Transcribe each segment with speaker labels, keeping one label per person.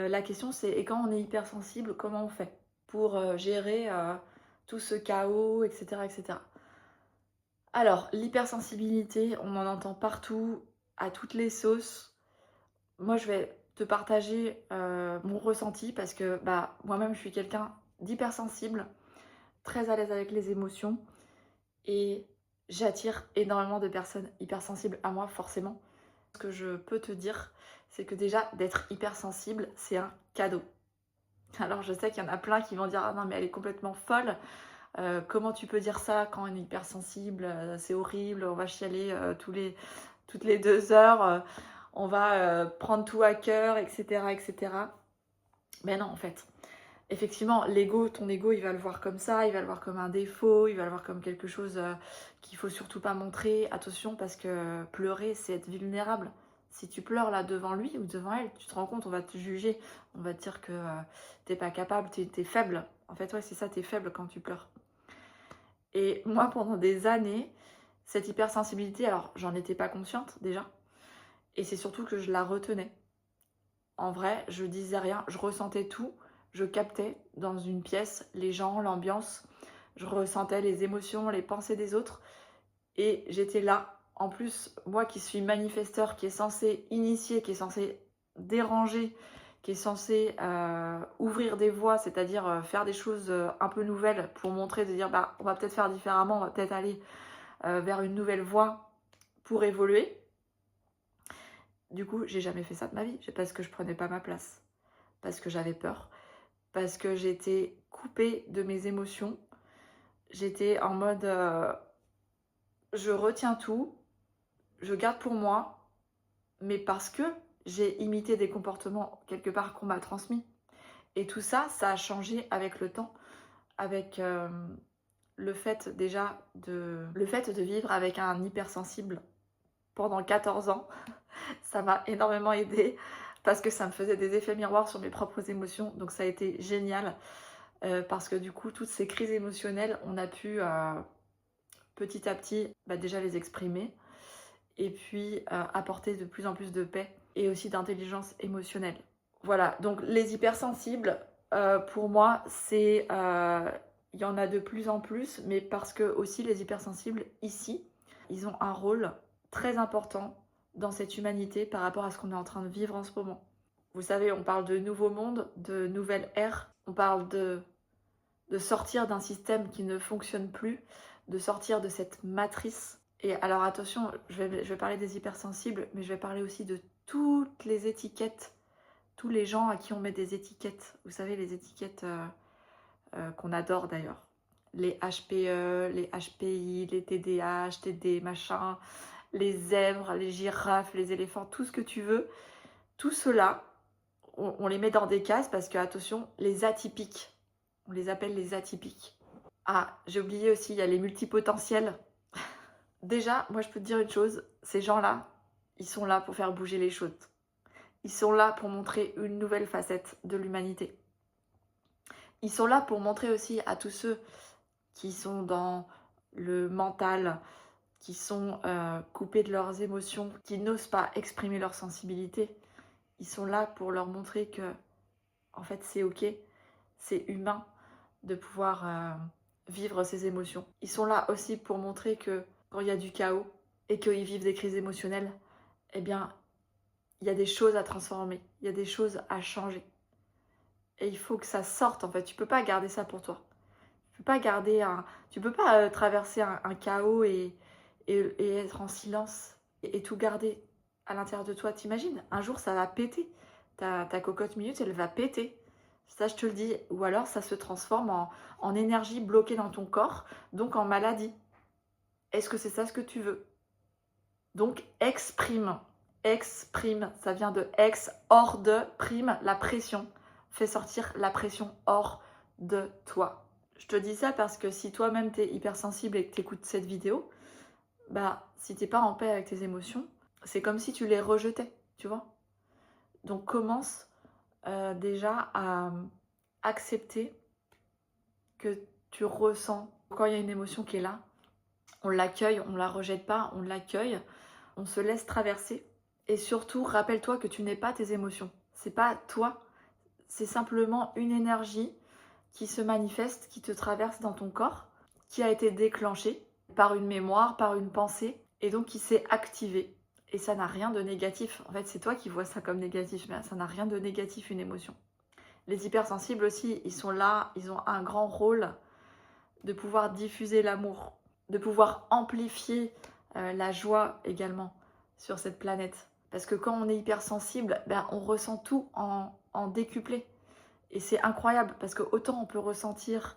Speaker 1: La question c'est et quand on est hypersensible, comment on fait pour, gérer, tout ce chaos et cetera et cetera? Alors l'hypersensibilité, on en entend partout, à toutes les sauces. Moi, je vais te partager, mon ressenti parce que, bah, moi-même, je suis quelqu'un d'hypersensible, très à l'aise avec les émotions et j'attire énormément de personnes hypersensibles à moi, forcément. Ce que je peux te dire, c'est que déjà, d'être hypersensible, c'est un cadeau. Alors, je sais qu'il y en a plein qui vont dire: «Ah non, mais elle est complètement folle, comment tu peux dire ça quand on est hypersensible? C'est horrible, on va chialer, toutes les 2 heures, on va, prendre tout à cœur et cetera et cetera». Mais non, en fait. Effectivement, ton ego, il va le voir comme ça, il va le voir comme un défaut, il va le voir comme quelque chose qu'il faut surtout pas montrer. Attention, parce que pleurer, c'est être vulnérable. Si tu pleures là devant lui ou devant elle, tu te rends compte, on va te juger, on va te dire que t'es pas capable, t'es faible. En fait, ouais, c'est ça, t'es faible quand tu pleures. Et moi, pendant des années, cette hypersensibilité, alors j'en étais pas consciente déjà, et c'est surtout que je la retenais. En vrai, je disais rien, je ressentais tout, je captais dans une pièce les gens, l'ambiance, je ressentais les émotions, les pensées des autres et j'étais là. En plus, moi qui suis manifesteur, qui est censé initier, qui est censé déranger, qui est censé ouvrir des voies, c'est-à-dire faire des choses un peu nouvelles pour montrer, de dire bah on va peut-être faire différemment, on va peut-être aller vers une nouvelle voie pour évoluer. Du coup, j'ai jamais fait ça de ma vie, parce que je prenais pas ma place, parce que j'avais peur, parce que j'étais coupée de mes émotions. J'étais en mode je retiens tout, je garde pour moi, mais parce que j'ai imité des comportements quelque part qu'on m'a transmis. Et tout ça, ça a changé avec le temps, avec le fait de vivre avec un hypersensible pendant 14 ans. Ça m'a énormément aidée parce que ça me faisait des effets miroirs sur mes propres émotions. Donc ça a été génial parce que du coup, toutes ces crises émotionnelles, on a pu petit à petit bah, déjà les exprimer et puis apporter de plus en plus de paix et aussi d'intelligence émotionnelle. Voilà, donc les hypersensibles, pour moi, c'est... il y en a de plus en plus, mais parce que aussi les hypersensibles, ici, ils ont un rôle très important dans cette humanité par rapport à ce qu'on est en train de vivre en ce moment. Vous savez, on parle de nouveau monde, de nouvelle ère, on parle de sortir d'un système qui ne fonctionne plus, de sortir de cette matrice. Et alors attention, je vais parler des hypersensibles, mais je vais parler aussi de toutes les étiquettes, tous les gens à qui on met des étiquettes. Vous savez, les étiquettes qu'on adore d'ailleurs. Les HPE, les HPI, les TDAH, TD, machin, les zèbres, les girafes, les éléphants, tout ce que tu veux. Tout cela, on les met dans des cases parce que, attention, les atypiques, on les appelle les atypiques. Ah, j'ai oublié aussi, il y a les multipotentiels. Déjà, moi je peux te dire une chose, ces gens-là, ils sont là pour faire bouger les choses. Ils sont là pour montrer une nouvelle facette de l'humanité. Ils sont là pour montrer aussi à tous ceux qui sont dans le mental, qui sont coupés de leurs émotions, qui n'osent pas exprimer leur sensibilité. Ils sont là pour leur montrer que, en fait, c'est ok, c'est humain de pouvoir vivre ses émotions. Ils sont là aussi pour montrer que quand il y a du chaos et qu'ils vivent des crises émotionnelles, eh bien, il y a des choses à transformer, il y a des choses à changer. Et il faut que ça sorte, en fait. Tu peux pas garder ça pour toi. Tu peux pas traverser un chaos et être en silence et tout garder à l'intérieur de toi. T'imagines, un jour, ça va péter. Ta cocotte minute, elle va péter. Ça, je te le dis. Ou alors, ça se transforme en énergie bloquée dans ton corps, donc en maladie. Est-ce que c'est ça ce que tu veux? Donc, exprime. Exprime. Ça vient de ex, hors de, prime, la pression. Fais sortir la pression hors de toi. Je te dis ça parce que si toi-même t'es hypersensible et que t'écoutes cette vidéo, bah si t'es pas en paix avec tes émotions, c'est comme si tu les rejetais, tu vois. Donc commence déjà à accepter que tu ressens. Quand il y a une émotion qui est là, on l'accueille, on la rejette pas, on l'accueille, on se laisse traverser. Et surtout, rappelle-toi que tu n'es pas tes émotions. C'est pas toi c'est simplement une énergie qui se manifeste, qui te traverse dans ton corps, qui a été déclenchée par une mémoire, par une pensée, et donc qui s'est activée. Et ça n'a rien de négatif. En fait, c'est toi qui vois ça comme négatif, mais ça n'a rien de négatif, une émotion. Les hypersensibles aussi, ils sont là, ils ont un grand rôle de pouvoir diffuser l'amour, de pouvoir amplifier la joie également sur cette planète. Parce que quand on est hypersensible, ben, on ressent tout en décuplé. Et c'est incroyable, parce que autant on peut ressentir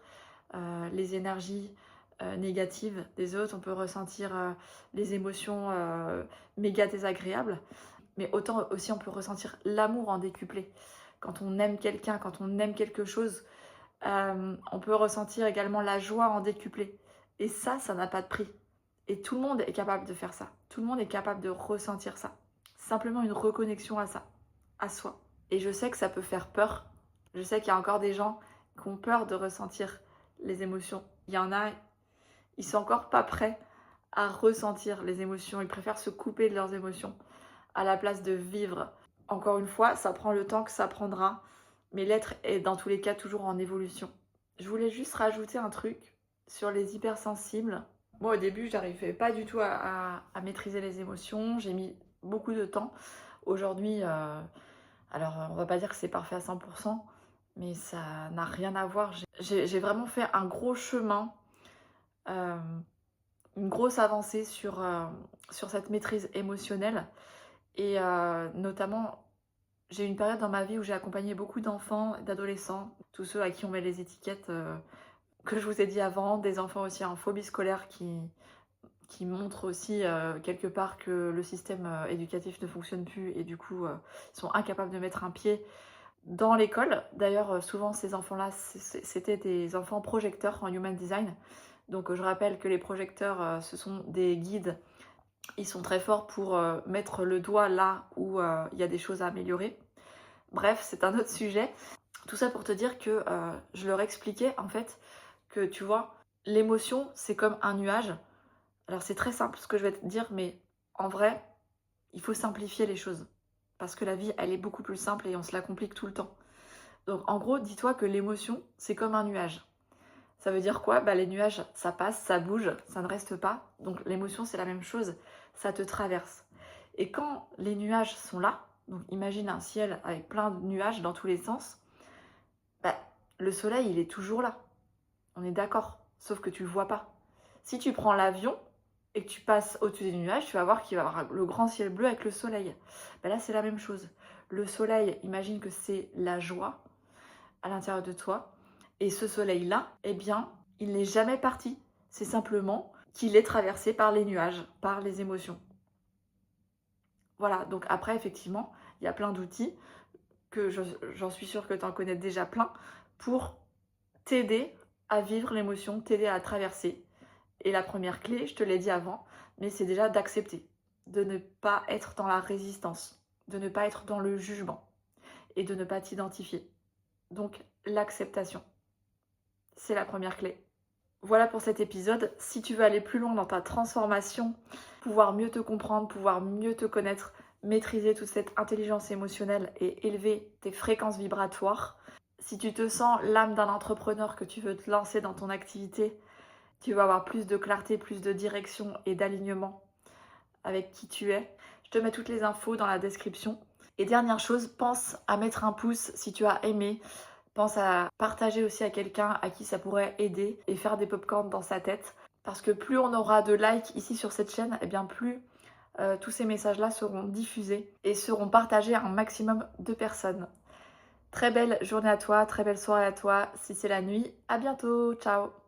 Speaker 1: les énergies négatives des autres, on peut ressentir les émotions méga désagréables, mais autant aussi on peut ressentir l'amour en décuplé. Quand on aime quelqu'un, quand on aime quelque chose, on peut ressentir également la joie en décuplé. Et ça n'a pas de prix. Et tout le monde est capable de faire ça. Tout le monde est capable de ressentir ça. Simplement une reconnexion à ça, à soi. Et je sais que ça peut faire peur. Je sais qu'il y a encore des gens qui ont peur de ressentir les émotions. Il y en a, ils sont encore pas prêts à ressentir les émotions. Ils préfèrent se couper de leurs émotions à la place de vivre. Encore une fois, ça prend le temps que ça prendra. Mais l'être est dans tous les cas toujours en évolution. Je voulais juste rajouter un truc sur les hypersensibles. Moi au début, j'arrivais pas du tout à maîtriser les émotions. J'ai mis beaucoup de temps. Aujourd'hui, alors on va pas dire que c'est parfait à 100%, mais ça n'a rien à voir. J'ai vraiment fait un gros chemin, une grosse avancée sur cette maîtrise émotionnelle. Et notamment, j'ai eu une période dans ma vie où j'ai accompagné beaucoup d'enfants, d'adolescents, tous ceux à qui on met les étiquettes que je vous ai dit avant, des enfants aussi en phobie scolaire qui montrent aussi quelque part que le système éducatif ne fonctionne plus et du coup ils sont incapables de mettre un pied dans l'école. D'ailleurs souvent ces enfants-là c'était des enfants projecteurs en Human Design. Donc je rappelle que les projecteurs ce sont des guides. Ils sont très forts pour mettre le doigt là où il y a des choses à améliorer. Bref, c'est un autre sujet. Tout ça pour te dire que je leur expliquais en fait que tu vois, l'émotion c'est comme un nuage. Alors c'est très simple ce que je vais te dire, mais en vrai, il faut simplifier les choses. Parce que la vie, elle est beaucoup plus simple et on se la complique tout le temps. Donc en gros, dis-toi que l'émotion, c'est comme un nuage. Ça veut dire quoi? Bah, les nuages, ça passe, ça bouge, ça ne reste pas. Donc l'émotion, c'est la même chose, ça te traverse. Et quand les nuages sont là, donc imagine un ciel avec plein de nuages dans tous les sens, bah, le soleil, il est toujours là. On est d'accord, sauf que tu le vois pas. Si tu prends l'avion et que tu passes au-dessus des nuages, tu vas voir qu'il va y avoir le grand ciel bleu avec le soleil. Bah là, c'est la même chose. Le soleil, imagine que c'est la joie à l'intérieur de toi. Et ce soleil-là, eh bien, il n'est jamais parti. C'est simplement qu'il est traversé par les nuages, par les émotions. Voilà, donc après, effectivement, il y a plein d'outils que j'en suis sûre que tu en connais déjà plein pour t'aider à vivre l'émotion, t'aider à la traverser. Et la première clé, je te l'ai dit avant, mais c'est déjà d'accepter, de ne pas être dans la résistance, de ne pas être dans le jugement et de ne pas t'identifier. Donc l'acceptation, c'est la première clé. Voilà pour cet épisode. Si tu veux aller plus loin dans ta transformation, pouvoir mieux te comprendre, pouvoir mieux te connaître, maîtriser toute cette intelligence émotionnelle et élever tes fréquences vibratoires, si tu te sens l'âme d'un entrepreneur, que tu veux te lancer dans ton activité, tu vas avoir plus de clarté, plus de direction et d'alignement avec qui tu es. Je te mets toutes les infos dans la description. Et dernière chose, pense à mettre un pouce si tu as aimé. Pense à partager aussi à quelqu'un à qui ça pourrait aider et faire des pop-corns dans sa tête. Parce que plus on aura de likes ici sur cette chaîne, et bien plus tous ces messages-là seront diffusés et seront partagés à un maximum de personnes. Très belle journée à toi, très belle soirée à toi. Si c'est la nuit, à bientôt, ciao!